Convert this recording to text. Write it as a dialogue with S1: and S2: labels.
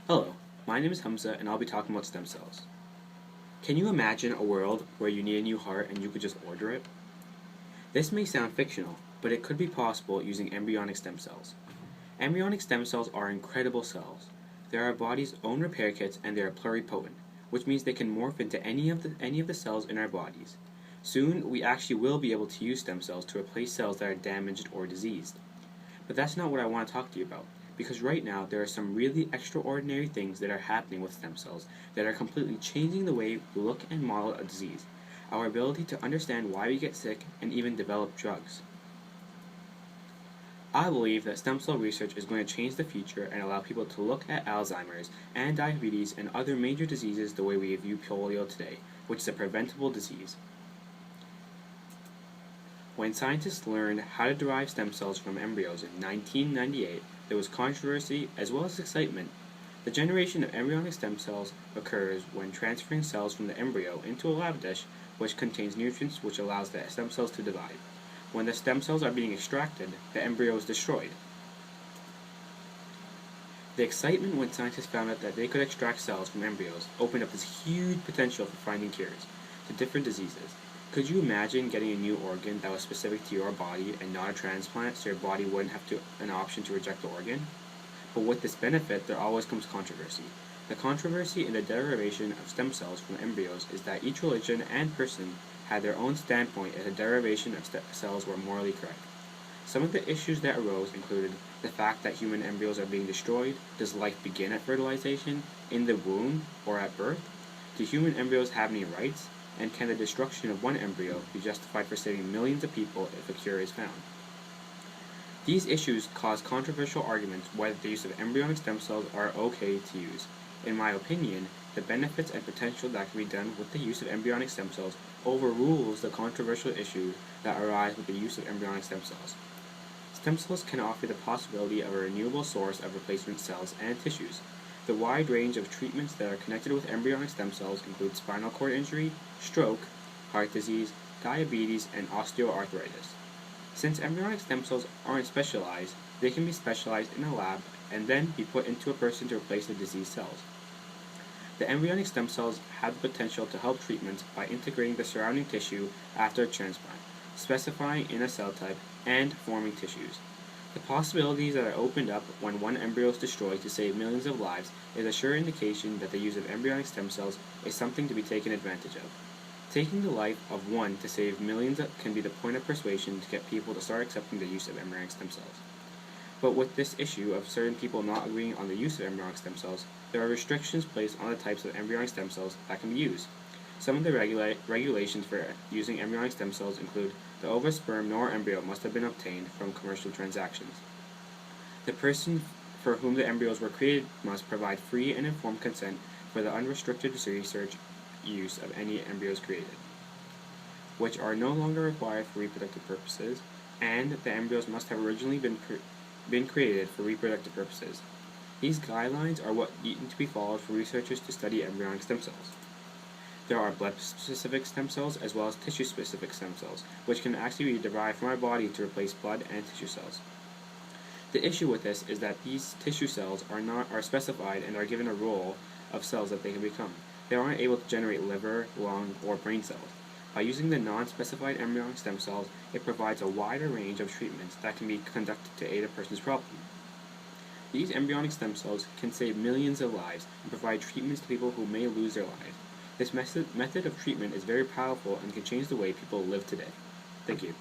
S1: Hello, my name is Hamza and I'll be talking about stem cells. Can you imagine a world where you need a new heart and you could just order it? This may sound fictional, but it could be possible using embryonic stem cells. Embryonic stem cells are incredible cells. They are our body's own repair kits and they are pluripotent, which means they can morph into any of the cells in our bodies. Soon, we actually will be able to use stem cells to replace cells that are damaged or diseased. But that's not what I want to talk to you about, because right now there are some really extraordinary things that are happening with stem cells that are completely changing the way we look and model a disease, our ability to understand why we get sick, and even develop drugs. I believe that stem cell research is going to change the future and allow people to look at Alzheimer's and diabetes and other major diseases the way we view polio today, which is a preventable disease. When scientists learned how to derive stem cells from embryos in 1998, there was controversy as well as excitement. The generation of embryonic stem cells occurs when transferring cells from the embryo into a lab dish which contains nutrients which allows the stem cells to divide. When the stem cells are being extracted, the embryo is destroyed. The excitement when scientists found out that they could extract cells from embryos opened up this huge potential for finding cures to different diseases. Could you imagine getting a new organ that was specific to your body and not a transplant so your body wouldn't have an option to reject the organ? But with this benefit, there always comes controversy. The controversy in the derivation of stem cells from embryos is that each religion and person had their own standpoint as the derivation of cells were morally correct. Some of the issues that arose included the fact that human embryos are being destroyed. Does life begin at fertilization, in the womb, or at birth? Do human embryos have any rights? And can the destruction of one embryo be justified for saving millions of people if a cure is found? These issues cause controversial arguments whether the use of embryonic stem cells are okay to use. In my opinion, the benefits and potential that can be done with the use of embryonic stem cells overrules the controversial issues that arise with the use of embryonic stem cells. Stem cells can offer the possibility of a renewable source of replacement cells and tissues. The wide range of treatments that are connected with embryonic stem cells include spinal cord injury, stroke, heart disease, diabetes, and osteoarthritis. Since embryonic stem cells aren't specialized, they can be specialized in a lab and then be put into a person to replace the diseased cells. The embryonic stem cells have the potential to help treatments by integrating the surrounding tissue after a transplant, specifying in a cell type, and forming tissues. The possibilities that are opened up when one embryo is destroyed to save millions of lives is a sure indication that the use of embryonic stem cells is something to be taken advantage of. Taking the life of one to save millions can be the point of persuasion to get people to start accepting the use of embryonic stem cells. But with this issue of certain people not agreeing on the use of embryonic stem cells, there are restrictions placed on the types of embryonic stem cells that can be used. Some of the regulations for using embryonic stem cells include the ovosperm nor embryo must have been obtained from commercial transactions. The person for whom the embryos were created must provide free and informed consent for the unrestricted research use of any embryos created, which are no longer required for reproductive purposes, and the embryos must have originally been created for reproductive purposes. These guidelines are what need to be followed for researchers to study embryonic stem cells. There are blood-specific stem cells as well as tissue-specific stem cells, which can actually be derived from our body to replace blood and tissue cells. The issue with this is that these tissue cells are specified and are given a role of cells that they can become. They aren't able to generate liver, lung, or brain cells. By using the non-specified embryonic stem cells, it provides a wider range of treatments that can be conducted to aid a person's problem. These embryonic stem cells can save millions of lives and provide treatments to people who may lose their lives. This method of treatment is very powerful and can change the way people live today. Thank you.